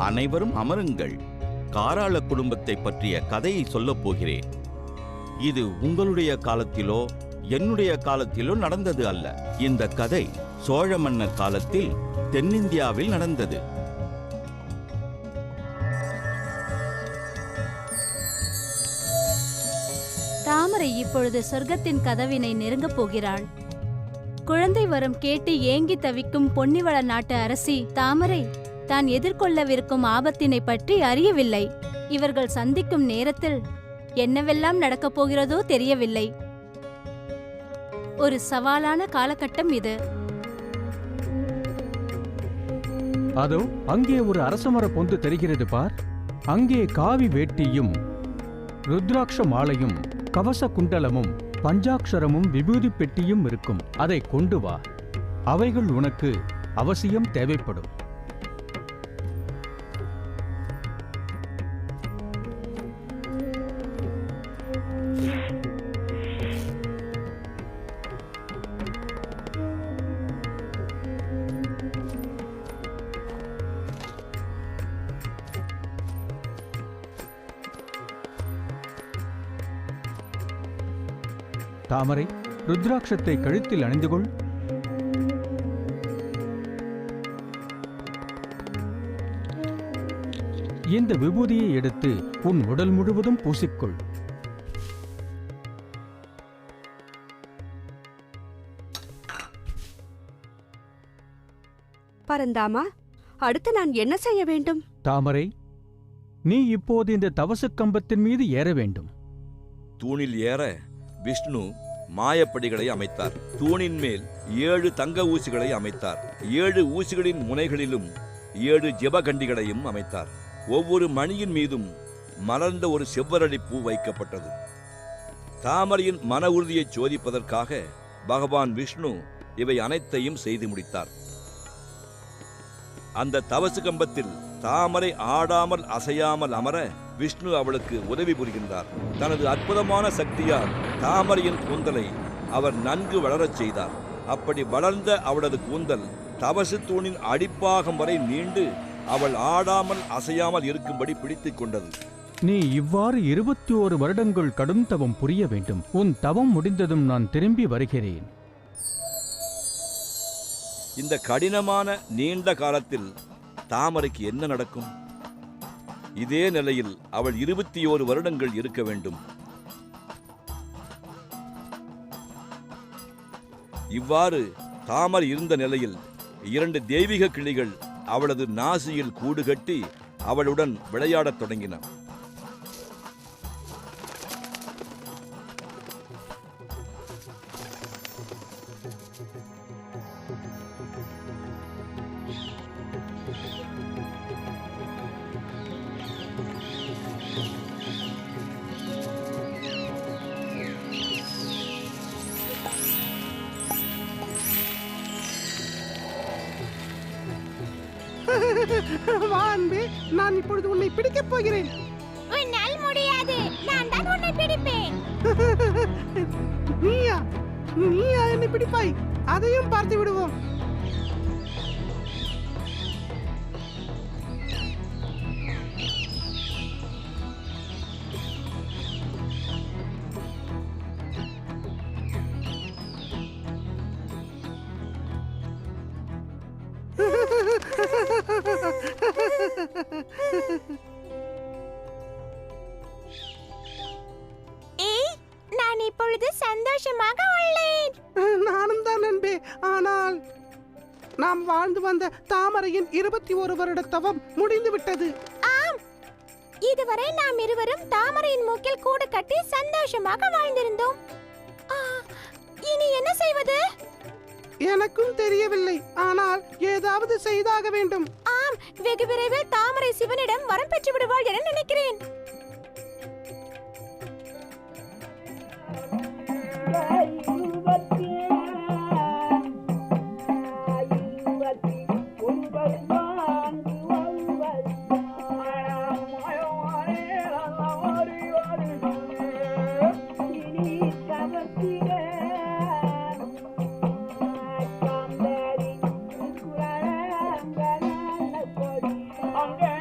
அனைவரும் அமருங்கள். காராள குடும்பத்தை பற்றிய கதையை சொல்லப் போகிறேன். இது உங்களுடைய காலத்திலோ என்னுடைய காலத்திலோ நடந்தது அல்ல. இந்த கதை சோழ மன்னர் காலத்தில் தென்னிந்தியாவில் நடந்தது. தாமரை இப்பொழுது சொர்க்கத்தின் கதவினை நெருங்கப் போகிறாள். குழந்தை வரம் கேட்டு ஏங்கி தவிக்கும் பொன்னிவள நாட்டு அரசி தாமரை தான் எதிர்கொள்ளவிருக்கும் ஆபத்தினை பற்றி அறியவில்லை. இவர்கள் சந்திக்கும் நேரத்தில் என்னவெல்லாம் நடக்கப் போகிறதோ தெரியவில்லை. ஒரு சவாலான காலகட்டம் இது. அதோ அங்கே ஒரு அரசமர பொந்து தெரிகிறது பார். அங்கே காவி வேட்டியும் ருத்ராட்ச மாலையும் கவச குண்டலமும் பஞ்சாட்சரமும் விபூதி பெட்டியும் இருக்கும். அதை கொண்டு வா. அவைகள் உனக்கு அவசியம் தேவைப்படும். தாமரை, ருத்ராட்சத்தை கழுத்தில் அணிந்து கொள். இந்த விபூதியை எடுத்து உன் உடல் முழுவதும் பூசிக்கொள். பரந்தாமா, அடுத்து நான் என்ன செய்ய வேண்டும்? தாமரை, நீ இப்போது இந்த தவசு கம்பத்தின் மீது ஏற வேண்டும். தூணில் ஏற விஷ்ணு மாயப்படிகளை அமைத்தார். தூணின் மேல் 7 தங்க ஊசிகளை அமைத்தார். 7 ஊசிகளின் முனைகளிலும் 7 ஜெபகண்டிகளையும் அமைத்தார். ஒவ்வொரு மணியின் மீதும் மலர்ந்த ஒரு செவ்வரளி பூ வைக்கப்பட்டது. தாமரையின் மன உறுதியை சோதிப்பதற்காக பகவான் விஷ்ணு இவை அனைத்தையும் செய்து முடித்தார். அந்த தவசு கம்பத்தில் தாமரை ஆடாமல் அசையாமல் அமர விஷ்ணு அவளுக்கு உதவி புரிகின்றார். தனது அற்புதமான சக்தியால் தாமரையின் கூந்தலை அவர் நன்கு வளரச் செய்தார். அப்படி வளர்ந்த அவளது கூந்தல் தவசு தூணின் அடிப்பாகம் வரை நீண்டு அவள் ஆடாமல் அசையாமல் இருக்கும்படி பிடித்துக் கொண்டது. நீ இவ்வாறு 21 வருடங்கள் கடும் தவம் புரிய வேண்டும். உன் தவம் முடிந்ததும் நான் திரும்பி வருகிறேன். இந்த கடினமான நீண்ட காலத்தில் தாமரைக்கு என்ன நடக்கும்? இதே நிலையில் அவள் 21 வருடங்கள் இருக்க வேண்டும். இவ்வாறு தாமரை இருந்த நிலையில் 2 தெய்வீக கிளிகள் அவளது நாசியில் கூடு கட்டி அவளுடன் விளையாடத் தொடங்கின. வா அன்பே, நான் இப்பொழுது உன்னை பிடிக்கப் போகிறேன். உன்னால் முடியாது, நான் தான் உன்னை பிடிப்பேன். நீயா என்னை பிடிப்பாய்? அதையும் பார்த்து விடுவோம். நான் இப்பொழுது சந்தோஷமாக உள்ளேன். நானும் தான் அன்பே. ஆனால் நாம் வாழ்ந்து வந்த தாமரையின் 21 வருட தவம் முடிந்து விட்டது. ஆம், இதுவரை நாம் இருவரும் தாமரையின் மூக்கில் கூடு கட்டி சந்தோஷமாக வாழ்ந்திருந்தோம். இனி என்ன செய்வது? எனக்கும் தெரியவில்லை. ஆனால் ஏதாவது செய்தாக வேண்டும். ஆம், வெகு விரைவில் தாமரை சிவனிடம் வரம் பெற்று விடுவாள் என நினைக்கிறேன். அங்கே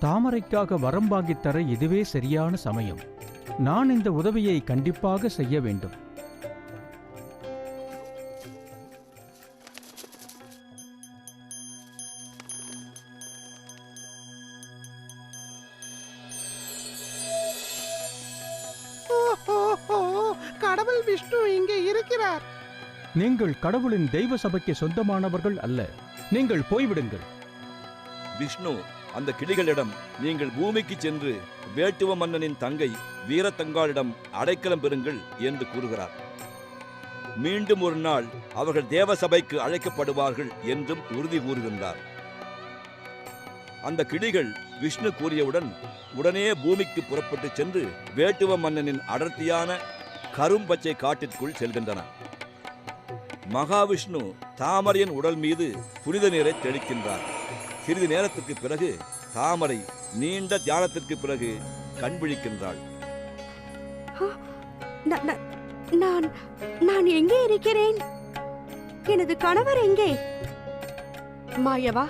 தாமரைக்காக வரம் வாங்கித் தர இதுவே சரியான சமயம். நான் இந்த உதவியை கண்டிப்பாக செய்ய வேண்டும். ஓஹோ, கடவுள் விஷ்ணு இங்கே இருக்கிறார். நீங்கள் கடவுளின் தெய்வ சபைக்கு சொந்தமானவர்கள் அல்ல. நீங்கள் போய்விடுங்கள். விஷ்ணு அந்த கிளிகளிடம், நீங்கள் பூமிக்கு சென்று வேட்டுவ மன்னனின் தங்கை வீரத்தங்காளிடம் அடைக்கலம் பெறுங்கள் என்று கூறுகிறார். மீண்டும் ஒரு நாள் அவர்கள் தேவசபைக்கு அழைக்கப்படுவார்கள் என்றும் உறுதி கூறுகின்றார். அந்த கிளிகள் விஷ்ணு கூறியவுடன் உடனே பூமிக்கு புறப்பட்டு சென்று வேட்டுவ மன்னனின் அடர்த்தியான கரும்பச்சை காட்டிற்குள் செல்கின்றன. மகாவிஷ்ணு தாமரையின் உடல் மீது புனித நீரை தெளிக்கின்றார். சிறிது நேரத்துக்கு பிறகு தாமரை நீண்ட தியானத்திற்கு பிறகு கண் விழிக்கின்றாள். நான் எங்கே இருக்கிறேன்? எனது கணவர் எங்கே? மாயவா,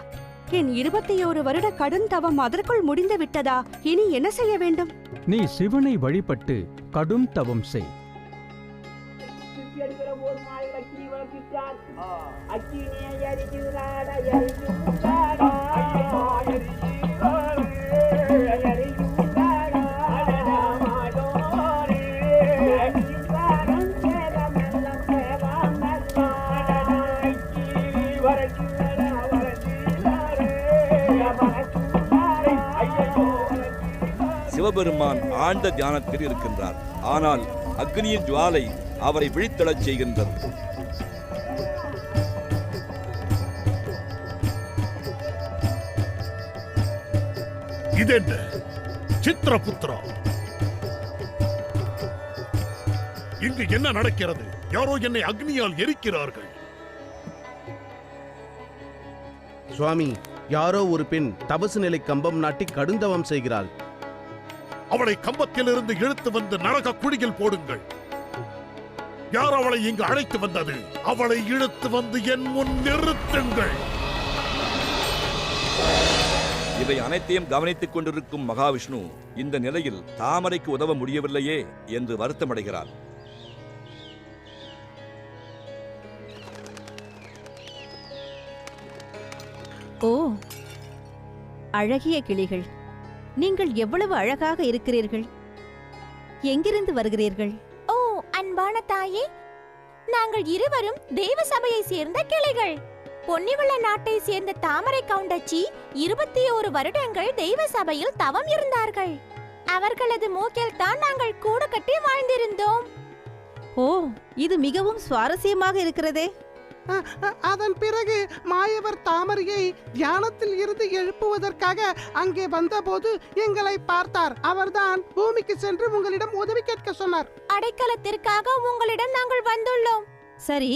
என் 21 வருட கடும் தவம் அதற்குள் முடிந்து விட்டதா? இனி என்ன செய்ய வேண்டும்? நீ சிவனை வழிபட்டு கடும் தவம் செய். சிவபெருமான் ஆழ்ந்த தியானத்தில் இருக்கின்றார். ஆனால் அக்னியின் ஜுவாலை அவரை விழித்தெழச் செய்கின்றது. இதென்ன சித்திரபுத்திரா, இங்கு என்ன நடக்கிறது? யாரோ என்னை அக்னியால் எரிக்கிறார்கள். சுவாமி, யாரோ ஒரு பெண் தபசு நிலை கம்பம் நாட்டி கடுந்தவம் செய்கிறாள். அவளை கம்பத்திலிருந்து இழுத்து வந்து நரக குழியில் போடுங்கள். யார் அவளை இங்கு அழைத்து வந்தது? அவளை இழுத்து வந்து என் முன் நிறுத்துங்கள். இவை அனைத்தையும் கவனித்துக் கொண்டிருக்கும் மகாவிஷ்ணு இந்த நிலையில் தாமரைக்கு உதவ முடியவில்லையே என்று வருத்தமடைகிறார். ஓ, அழகிய கிளிகள், நீங்கள் எவ்வளவு அழகாக இருக்கிறீர்கள். எங்கிருந்து வருகிறீர்கள்? ஓ அன்பான தாயே, நாங்கள் இருவரும் தேவ சபையை சேர்ந்த கிளைகள். பொன்னிவள நாட்டை சேர்ந்த தாமரை கவுண்டச்சி 21 வருடங்கள் தெய்வ சபையில் தவம் இருந்தார்கள். அவர்களது மூக்கில் தான் நாங்கள் கூடு கட்டி வாழ்ந்திருந்தோம். ஓ, இது மிகவும் சுவாரஸ்யமாக இருக்கிறதே. அதன் பிறகு மாயவர் தாமரையை தியானத்தில் இருந்து எழுப்புவதற்காக அங்கே வந்தபோது எங்களை பார்த்தார். அவர்தான் பூமிக்கு சென்று உங்களிடம் உதவி கேட்க சொன்னார். அடைக்கலத்திற்காக உங்களிடம் நாங்கள் வந்துள்ளோம். சரி,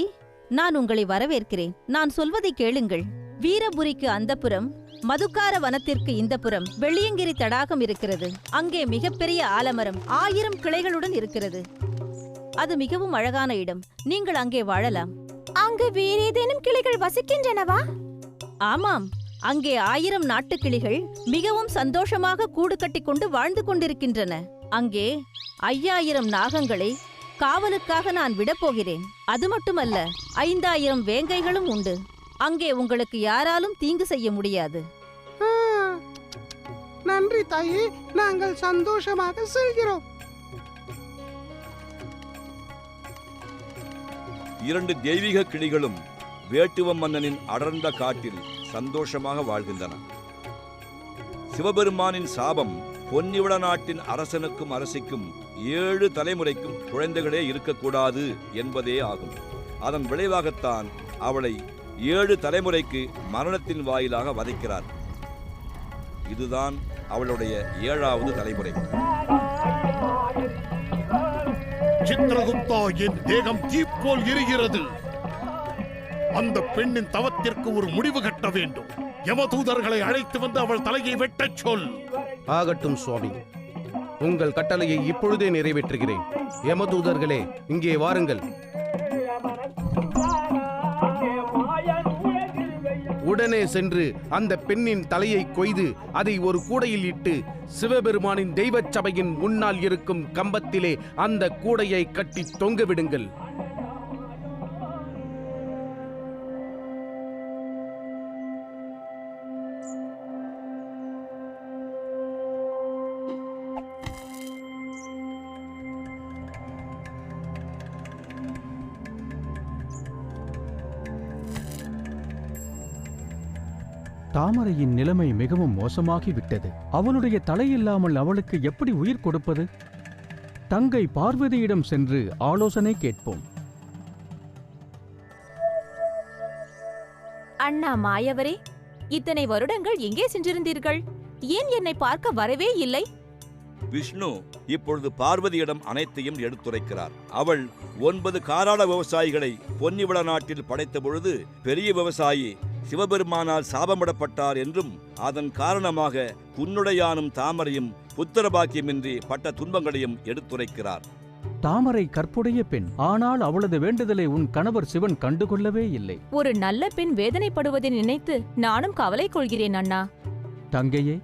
நான் உங்களை வரவேற்கிறேன். நான் சொல்வதை கேளுங்கள். வீரபுரிக்கு அந்தப்புறம், மதுக்கார வனத்திற்கு இந்தப்புறம் வெள்ளியங்கிரி தடாகம் இருக்கிறது. அங்கே மிகப்பெரிய ஆலமரம் 1000 கிளைகளுடன் இருக்கிறது. அது மிகவும் அழகான இடம். நீங்கள் அங்கே வாழலாம். அங்கு வேறேதேனும் கிளிகள் வசிக்கின்றனவா? ஆமாம், அங்கே 1000 நாட்டுக்கிளிகள் மிகவும் சந்தோஷமாக கூடு கட்டிக்கொண்டு வாழ்ந்து கொண்டிருக்கின்றன. அங்கே 5000 நாகங்களை காவலுக்காக நான் விடப்போகிறேன். அது மட்டுமல்ல, 5000 வேங்கைகளும் உண்டு. அங்கே உங்களுக்கு யாராலும் தீங்கு செய்ய முடியாது. நன்றி தாயே, நாங்கள் சந்தோஷமாக செல்கிறோம். 2 தெய்வீக கிளிகளும் வேட்டுவ மன்னனின் அடர்ந்த காட்டில் சந்தோஷமாக வாழ்கின்றன. சிவபெருமானின் சாபம் பொன்னிவள நாட்டின் அரசனுக்கும் அரசிக்கும் 7 தலைமுறைக்கும் குழந்தைகளே இருக்கக்கூடாது என்பதே ஆகும். அதன் விளைவாகத்தான் அவளை 7 தலைமுறைக்கு மரணத்தின் வாயிலாக வதைக்கிறார். இதுதான் அவளுடைய 7வது தலைமுறை. சித்திரகுப்தா, என் தேகம் தீப்போல் எரிகிறது. அந்த பெண்ணின் தவத்திற்கு ஒரு முடிவு கட்ட வேண்டும். யமதூதர்களை அழைத்து வந்து அவள் தலையை வெட்டச் சொல். ஆகட்டும் சுவாமி, உங்கள் கட்டளையை இப்பொழுதே நிறைவேற்றுகிறேன். யமதூதர்களே, இங்கே வாருங்கள். உடனே சென்று அந்த பெண்ணின் தலையை கொய்து அதை ஒரு கூடையில் இட்டு சிவபெருமானின் தெய்வச் சபையின் முன்னால் இருக்கும் கம்பத்திலே அந்த கூடையை கட்டி தொங்கவிடுங்கள். தாமரையின் நிலைமை மிகவும் மோசமாகிவிட்டது. அவளுடைய தலையில்லாமல் அவளுக்கு எப்படி உயிர் கொடுப்பது? தங்கை பார்வதியிடம் சென்று ஆலோசனை கேட்போம். அண்ணா மாயவரே, இத்தனை வருடங்கள் எங்கே சென்றிருந்தீர்கள்? ஏன் என்னை பார்க்க வரவே இல்லை? விஷ்ணு இப்பொழுது பார்வதியிடம் அனைத்தையும் எடுத்துரைக்கிறார். அவள் 9 காராள விவசாயிகளை பொன்னிவள நாட்டில் படைத்த பொழுது பெரிய விவசாயி சிவபெருமானால் சாபமிடப்பட்டார் என்றும் அதன் காரணமாக உன்னுடையானும் தாமரையும் புத்திர பாக்கியமின்றி பட்ட துன்பங்களையும் எடுத்துரைக்கிறார். தாமரை கற்புடைய பெண், ஆனால் அவளது வேண்டுதலை உன் கணவர் சிவன் கண்டுகொள்ளவே இல்லை. ஒரு நல்ல பெண் வேதனைப்படுவதை நினைத்து நானும் கவலை கொள்கிறேன் அண்ணா. தங்கையே,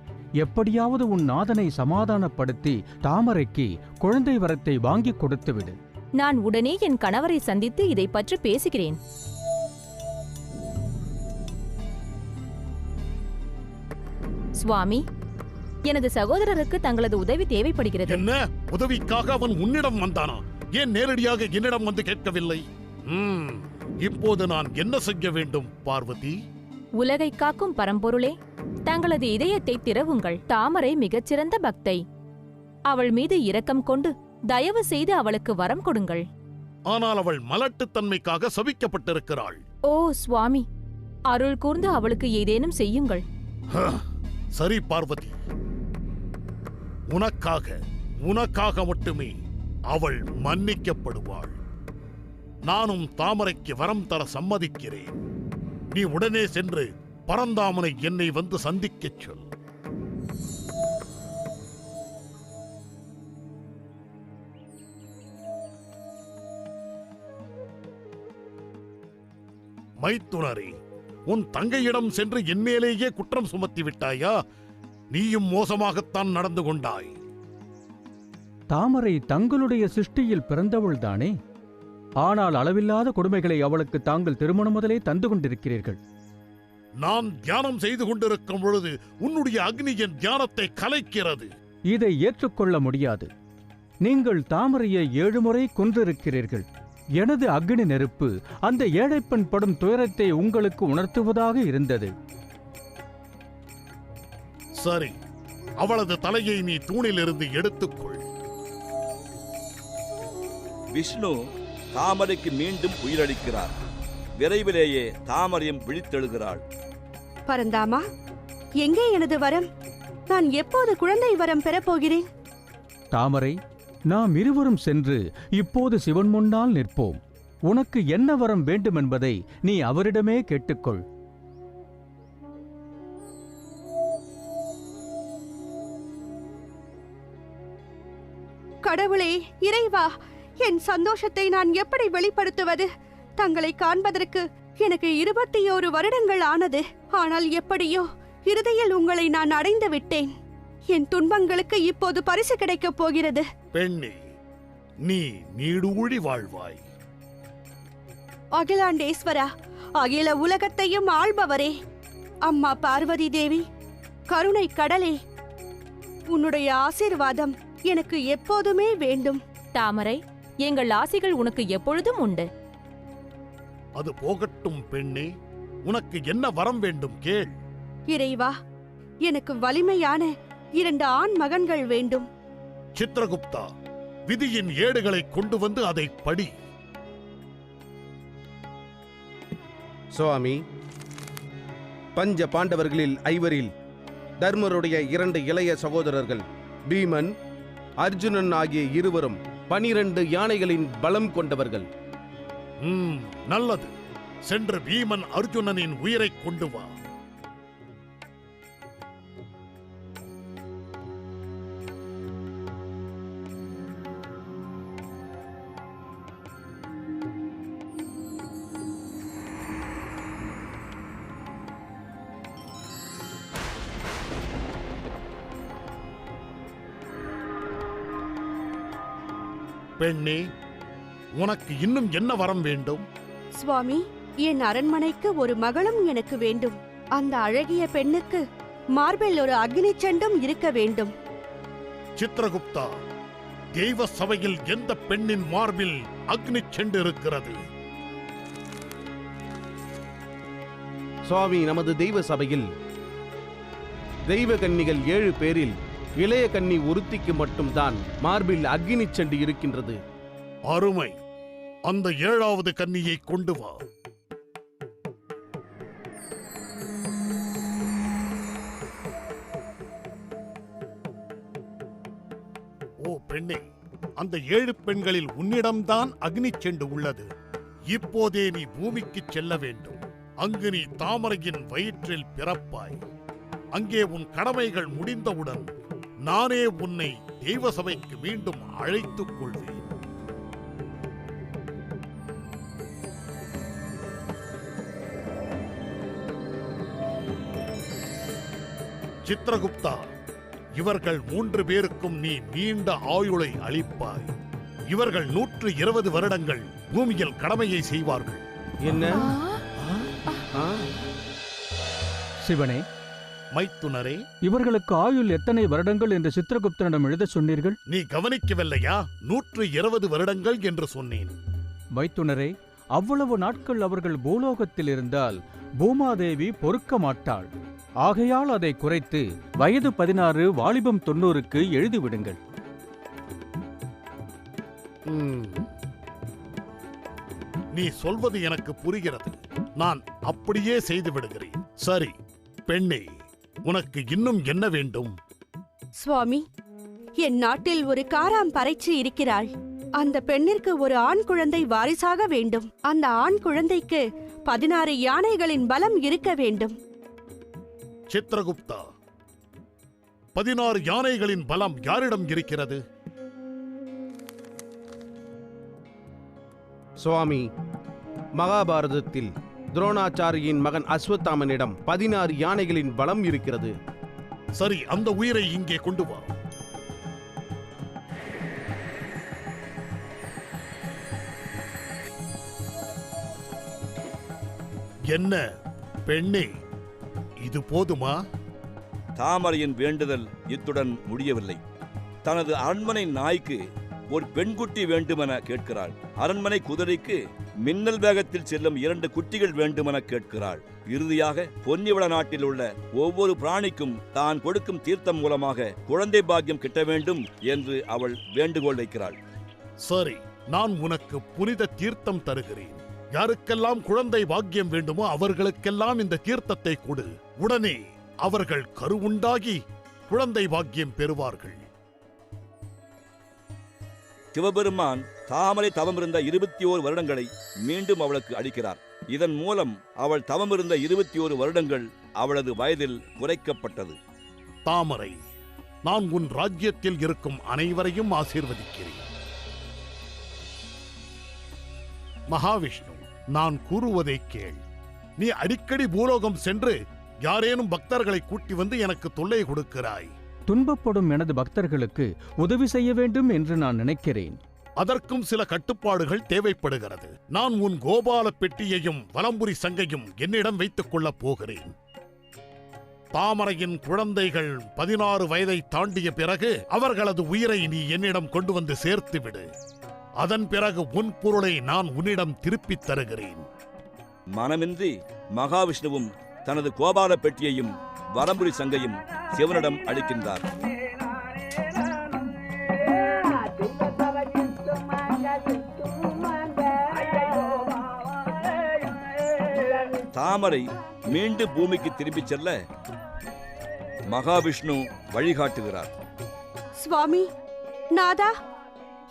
எப்படியாவது உன் நாதனை சமாதானப்படுத்தி தாமரைக்கு குழந்தை வரத்தை வாங்கி கொடுத்துவிடு. நான் உடனே என் கணவரை சந்தித்து இதை பற்றி பேசுகிறேன். சுவாமி, எனது சகோதரருக்கு தங்களது உதவி தேவைப்படுகிறது. என்ன உதவிக்காக அவன் உன்னிடம் வந்தானா? ஏன் நேரடியாக என்னிடம் வந்து கேட்கவில்லை? இப்போது நான் என்ன செய்ய வேண்டும் பார்வதி? உலகை காக்கும் பரம்பொருளே, தங்களது இதயத்தை திறவுங்கள். தாமரை மிகச்சிறந்த பக்தை. அவள் மீது இரக்கம் கொண்டு தயவு செய்து அவளுக்கு வரம் கொடுங்கள். ஆனால் அவள் மலட்டுத்தன்மைக்காக சபிக்கப்பட்டிருக்கிறாள். ஓ சுவாமி, அருள் கூர்ந்து அவளுக்கு ஏதேனும் செய்யுங்கள். சரி பார்வதி, உனக்காக மட்டுமே அவள் மன்னிக்கப்படுவாள். நானும் தாமரைக்கு வரம் தர சம்மதிக்கிறேன். நீ உடனே சென்று பரந்தாமனை என்னை வந்து சந்திக்கச் சொல். மைத்துனரே, உன் தங்கையிடம் சென்று என் மேலேயே குற்றம் சுமத்தி விட்டாயா? நீயும் மோசமாகத்தான் நடந்து கொண்டாய். தாமரை தங்களுடைய சிருஷ்டியில் பிறந்தவள்தானே. ஆனால் அளவில்லாத கொடுமைகளை அவளுக்கு தாங்கள் திருமணம் முதலே தந்து கொண்டிருக்கிறீர்கள். நான் தியானம் செய்து கொண்டிருக்கும் பொழுது உன்னுடைய அக்னி என் தியானத்தை கலைக்கிறது. இதை ஏற்றுக்கொள்ள முடியாது. நீங்கள் தாமரையை 7 முறை கொன்றிருக்கிறீர்கள். எனது அக்னி நெருப்பு அந்த ஏழைப்பெண் படும் துயரத்தை உங்களுக்கு உணர்த்துவதாக இருந்தது. சரி, அவளது தலையை நீ தூணிலிருந்து எடுத்துக்கொள். விஷ்ணு தாமரைக்கு மீண்டும் உயிரளிக்கிறார். விரைவிலேயே தாமரையும் விழித்தெழுகிறாள். பரந்தாமா, எங்கே எனது வரம்? நான் எப்போது குழந்தை வரம் பெறப்போகிறேன்? தாமரை, நாம் இருவரும் சென்று இப்போது சிவன் முன்னால் நிற்போம். உனக்கு என்ன வரம் வேண்டுமென்பதை நீ அவரிடமே கேட்டுக்கொள். கடவுளே, இறைவா, என் சந்தோஷத்தை நான் எப்படி வெளிப்படுத்துவது? தங்களை காண்பதற்கு எனக்கு 21 வருடங்கள் ஆனது. ஆனால் எப்படியோ இறுதியில் உங்களை நான் அடைந்து விட்டேன். என் துன்பங்களுக்கு இப்போது பரிசு கிடைக்கப் போகிறது. பெண்ணே, நீ நீடூழி வாழ்வாய். அகிலாண்டேஸ்வரா, அகில உலகத்தையும் ஆள்பவரே, அம்மா பார்வதி தேவி, கருணை கடலே, உன்னுடைய ஆசீர்வாதம் எனக்கு எப்போதுமே வேண்டும். தாமரை, எங்கள் ஆசைகள் உனக்கு எப்பொழுதும் உண்டு. அது போகட்டும் பெண்ணே, உனக்கு என்ன வரம் வேண்டும் கேள். இறைவா, எனக்கு வலிமையான 2 ஆண் மகன்கள் வேண்டும். சித்ரகுப்தா, விதியின் ஏடுகளை கொண்டு வந்து அதை படி. சுவாமி, பஞ்ச பாண்டவர்களில் 5 தர்மருடைய 2 இளைய சகோதரர்கள் பீமன், அர்ஜுனன் ஆகிய இருவரும் 12 யானைகளின் பலம் கொண்டவர்கள். நல்லது. சென்று பீமன் அர்ஜுனனின் உயிரை கொண்டு வா. பெண்ணே, உனக்கு இன்னும் என்ன வரம் வேண்டும்? சுவாமி, என் அரண்மனைக்கு ஒரு மகளும் எனக்கு வேண்டும். அந்த அழகிய பெண்ணுக்கு மார்பில் ஒரு அக்னி சண்டும் இருக்க வேண்டும். சித்திரகுப்தா, தெய்வ சபையில் எந்த பெண்ணின் மார்பில் அக்னி செண்டு இருக்கிறது? சுவாமி, நமது தெய்வ சபையில் தெய்வ கன்னிகள் 7 பேரில் இளைய கன்னி ஒருத்திக்கு மட்டும்தான் மார்பில் அக்னி செண்டு இருக்கின்றது. அருமை. அந்த 7வது கன்னியை கொண்டு வா. ஓ பெண்ணே, அந்த 7 பெண்களில் உன்னிடம்தான் அக்னி செண்டு உள்ளது. இப்போதே நீ பூமிக்கு செல்ல வேண்டும். அங்கு நீ தாமரையின் வயிற்றில் பிறப்பாய். அங்கே உன் கடமைகள் முடிந்தவுடன் நானே உன்னை தெய்வ சபைக்கு மீண்டும் அழைத்துக் கொள்வேன். சித்திரகுப்தா, இவர்கள் 3 பேருக்கும் நீ நீண்ட ஆயுளை அளிப்பாய். இவர்கள் 120 வருடங்கள் பூமியில் கடமையை செய்வார்கள். என்ன? சிவனே, மைத்துனரே, இவர்களுக்கு ஆயுள் எத்தனை வருடங்கள் என்று சித்திரகுப்தனிடம் எழுத சொன்னீர்கள்? நீ கவனிக்கவில்லையா? 120 வருடங்கள் என்று சொன்னேன். மைத்துனரே, அவ்வளவு நாட்கள் அவர்கள் பூலோகத்தில் இருந்தால் பூமாதேவி பொறுக்க மாட்டாள். ஆகையால் அதை குறைத்து வயது 16, வாலிபம் 90க்கு எழுதிவிடுங்கள். நீ சொல்வது எனக்கு புரிகிறது. நான் அப்படியே செய்து விடுகிறேன். சரி பெண்ணே, உனக்கு இன்னும் என்ன வேண்டும்? சுவாமி, என் நாட்டில் ஒரு காராம் பறைச்சி இருக்கிறாள். அந்த பெண்ணிற்கு ஒரு ஆண் குழந்தை வாரிசாக வேண்டும். அந்த ஆண் குழந்தைக்கு 16 யானைகளின் பலம் இருக்க வேண்டும். சித்திரகுப்தா, 16 யானைகளின் பலம் யாரிடம் இருக்கிறது? சுவாமி, மகாபாரதத்தில் துரோணாச்சாரியின் மகன் அஸ்வத்தாமனிடம் 16 யானைகளின் பலம் இருக்கிறது. சரி, அந்த உயிரை இங்கே கொண்டு வா. என்ன பெண்ணே, இது போதுமா? தாமரையின் வேண்டுதல் இத்துடன் முடியவில்லை. தனது அரண்மனை நாய்க்கு ஒரு பெண்குட்டி வேண்டுமென கேட்கிறாள். அரண்மனை குதிரைக்கு மின்னல் வேகத்தில் செல்லும் 2 குட்டிகள் வேண்டுமென கேட்கிறாள். இறுதியாக பொன்னிவள நாட்டில் உள்ள ஒவ்வொரு பிராணிக்கும் தான் கொடுக்கும் தீர்த்தம் மூலமாக குழந்தை பாக்கியம் கிட்ட வேண்டும் என்று அவள் வேண்டுகோள் வைக்கிறாள். சரி, நான் உனக்கு புனித தீர்த்தம் தருகிறேன். யாருக்கெல்லாம் குழந்தை பாக்கியம் வேண்டுமோ அவர்களுக்கெல்லாம் இந்த தீர்த்தத்தை கொடு. உடனே அவர்கள் கருவுண்டாகி குழந்தை பாக்கியம் பெறுவார்கள். சிவபெருமான் தாமரை தவமிருந்த 21 வருடங்களை மீண்டும் அவளுக்கு அளிக்கிறார். இதன் மூலம் அவள் தவமிருந்த 21 வருடங்கள் அவளது வயதில் குறைக்கப்பட்டது. தாமரை, நான் உன் ராஜ்யத்தில் இருக்கும் அனைவரையும் ஆசீர்வதிக்கிறேன். மகாவிஷ்ணு, நான் கூறுவதை கேள். நீ அடிக்கடி பூலோகம் சென்று யாரேனும் பக்தர்களை கூட்டி வந்து எனக்கு தொல்லை கொடுக்கிறாய். துன்பப்படும் எனது பக்தர்களுக்கு உதவி செய்ய வேண்டும் என்று நான் நினைக்கிறேன். அதற்கும் சில கட்டுப்பாடுகள் தேவைப்படுகிறது. நான் உன் கோபால பெட்டியையும் வலம்புரி சங்கையும் என்னிடம் வைத்துக் கொள்ளப் போகிறேன். தாமரையின் குழந்தைகள் 16 வயதை தாண்டிய பிறகு அவர்களது உயிரை நீ என்னிடம் கொண்டு வந்து சேர்த்து விடு. அதன் பிறகு உன் பொருளை நான் உன்னிடம் திருப்பித் தருகிறேன். மனமின்றி மகாவிஷ்ணுவும் தனது கோபால பெட்டியையும் வலம்புரி சங்கையும் சிவனிடம் அளிக்கின்றார். தாமரை மீண்டும் பூமிக்கு திரும்பிச் செல்ல மகாவிஷ்ணு வழிகாட்டுகிறார். சுவாமி, நாதா,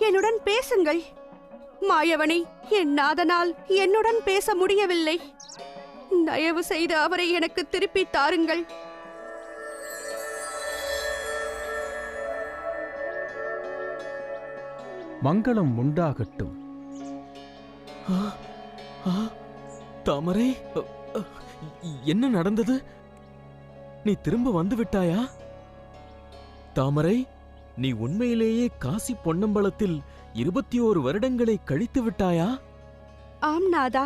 என்னுடன் பேசுங்கள். மாயவனை என் நாதனால் என்னுடன் பேச முடியவில்லை. தயவு செய்து அவரை எனக்கு திருப்பி தாருங்கள். மங்களம் உண்டாகட்டும். தாமரை, என்ன நடந்தது? நீ திரும்ப வந்து விட்டாயா? தாமரை, நீ உண்மையிலேயே காசி பொன்னம்பலத்தில் 21 வருடங்களை கழித்து விட்டாயா? ஆம் நாதா,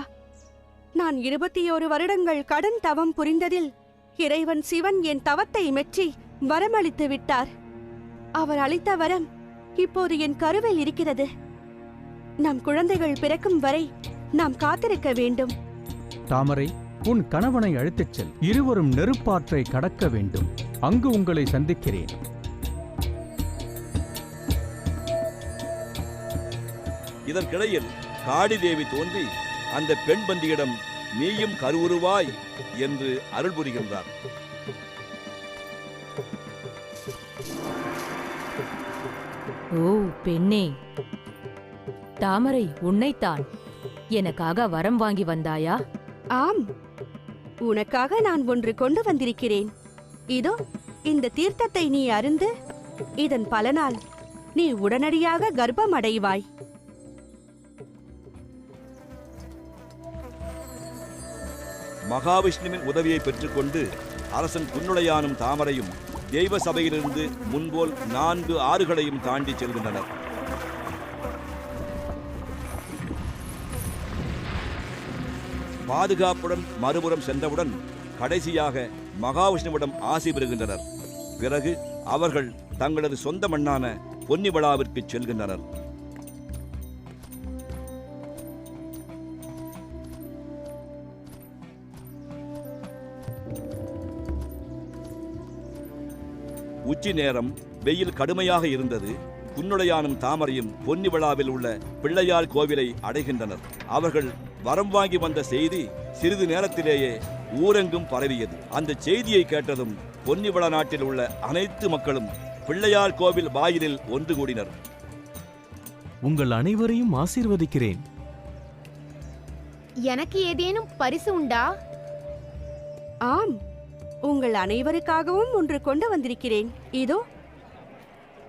நான் 21 வருடங்கள் கடன் தவம் புரிந்ததில் இறைவன் சிவன் என் தவத்தை மெச்சி வரமளித்து விட்டார். அவர் அளித்த வரம் இப்போது என் கருவில் இருக்கிறது. நம் குழந்தைகள் பிறக்கும் வரை நாம் காத்திருக்க வேண்டும். தாமரை, உன் கணவனை அழைத்துச் செல். இருவரும் நெருப்பாற்றை கடக்க வேண்டும். அங்கு உங்களை சந்திக்கிறேன். இதற்கிடையில் காடி தேவி தோன்றி அந்த பெண் பந்தியிடம் நீயும் கருவுருவாய் என்று அருள் புரிகின்றார். ஓ பெண்ணே, தாமரை உன்னைத்தான். எனக்காக வரம் வாங்கி வந்தாயா? ஆம், உனக்காக நான் ஒன்று கொண்டு வந்திருக்கிறேன். இதோ இந்த தீர்த்தத்தை நீ அருந்து இதன் பலனால் நீ உடனடியாக கர்ப்பம் அடைவாய். மகாவிஷ்ணுவின் உதவியை பெற்றுக்கொண்டு அரசன் குன்னுடையானும் தாமரையும் தெய்வ சபையிலிருந்து முன்போல் 4 ஆறுகளையும் தாண்டி செல்கின்றனர். பாதுகாப்புடன் மறுபுறம் சென்றவுடன் கடைசியாக மகாவிஷ்ணுவிடம் ஆசி பெறுகின்றனர். பிறகு அவர்கள் தங்களது சொந்த மண்ணான பொன்னிவளாவிற்கு செல்கின்றனர். உச்சி நேரம், வெயில் கடுமையாக இருந்தது. குன்னுடையானும் தாமரையும் பொன்னிவளாவில் உள்ள பிள்ளையார் கோவிலை அடைகின்றனர். அவர்கள் வரம் வாங்கி வந்த செய்தி சிறிது நேரத்திலேயே ஊரெங்கும் பரவியது. அந்த செய்தியை கேட்டதும் பொன்னிவள நாட்டில் உள்ள அனைத்து மக்களும் பிள்ளையார் கோவில் வாயிலில் ஒன்று கூடினர். உங்கள் அனைவரையும் ஆசீர்வதிக்கிறேன். எனக்கு ஏதேனும் பரிசு உண்டா? ஆம், உங்கள் அனைவருக்காகவும் ஒன்று கொண்டு வந்திருக்கிறேன். இதோ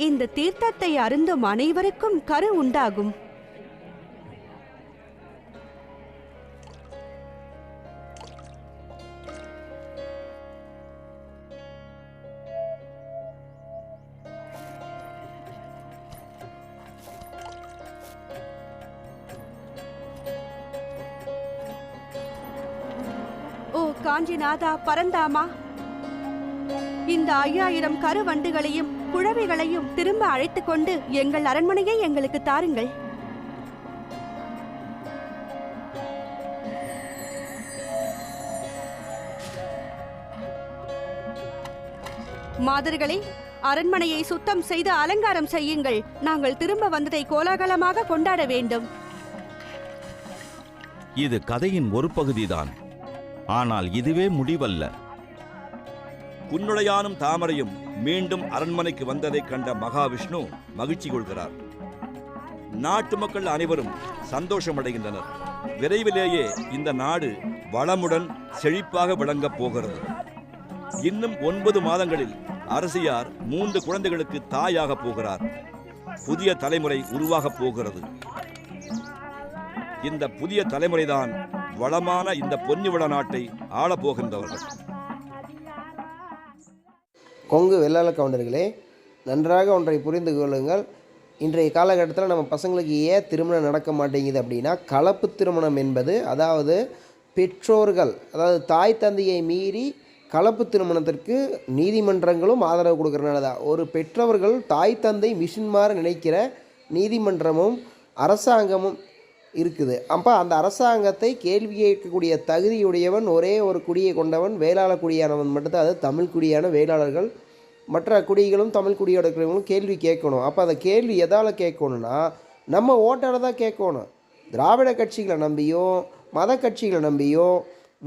இந்த தீர்த்தத்தை அருந்தும் அனைவருக்கும் கரு உண்டாகும். ஓ காஞ்சிநாதா, பரந்தாமா, இந்த 5000 கருவண்டுகளையும் குழவிகளையும் திரும்ப அழைத்துக் கொண்டு எங்கள் அரண்மனையை எங்களுக்கு தாருங்கள். மாதர்களே, அரண்மனையை சுத்தம் செய்து அலங்காரம் செய்யுங்கள். நாங்கள் திரும்ப வந்ததை கோலாகலமாக கொண்டாட வேண்டும். இது கதையின் ஒரு பகுதிதான். ஆனால் இதுவே முடிவல்ல. குன்னுடையானும் தாமரையும் மீண்டும் அரண்மனைக்கு வந்ததைக் கண்ட மகாவிஷ்ணு மகிழ்ச்சி கொள்கிறார். நாட்டு மக்கள் அனைவரும் சந்தோஷமடைகின்றனர். விரைவிலேயே இந்த நாடு வளமுடன் செழிப்பாக விளங்கப் போகிறது. இன்னும் 9 மாதங்களில் அரசியார் 3 குழந்தைகளுக்கு தாயாக போகிறார். புதிய தலைமுறை உருவாகப் போகிறது. இந்த புதிய தலைமுறைதான் வளமான இந்த பொன்னிவள நாட்டை ஆளப்போகின்றவர்கள். கொங்கு வெள்ளாள கவுண்டர்களே, நன்றாக ஒன்றை புரிந்து கொள்ளுங்கள். இன்றைய காலகட்டத்தில் நம்ம பசங்களுக்கு ஏன் திருமணம் நடக்க மாட்டேங்குது அப்படின்னா, கலப்பு திருமணம் என்பது, அதாவது பெற்றோர்கள், அதாவது தாய் தந்தையை மீறி கலப்பு திருமணத்திற்கு நீதிமன்றங்களும் ஆதரவு கொடுக்குறனால தான். ஒரு பெற்றவர்கள் தாய் தந்தை மிஷின்மாறு நினைக்கிற நீதிமன்றமும் அரசாங்கமும் இருக்குது. அப்போ அந்த அரசாங்கத்தை கேள்வி கேட்கக்கூடிய தகுதியுடையவன் ஒரே ஒரு குடியை கொண்டவன் வேளாள குடியானவன் மட்டும்தான். அது தமிழ் குடியான வேளாளர்கள், மற்ற குடிகளும் தமிழ் குடியோட இருக்கிறவங்களும் கேள்வி கேட்கணும். அப்போ அந்த கேள்வி எதால் கேட்கணும்னா, நம்ம ஓட்டால் தான் கேட்கணும். திராவிட கட்சிகளை நம்பியோ மத கட்சிகளை நம்பியோ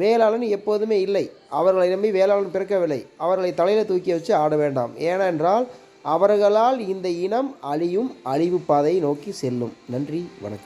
வேளாளன் எப்போதுமே இல்லை. அவர்களை நம்பி வேளாளன் பிறக்கவில்லை. அவர்களை தலையில் தூக்கி வச்சு ஆட வேண்டாம். ஏனென்றால் அவர்களால் இந்த இனம் அழியும், அழிவு பாதையை நோக்கி செல்லும். நன்றி, வணக்கம்.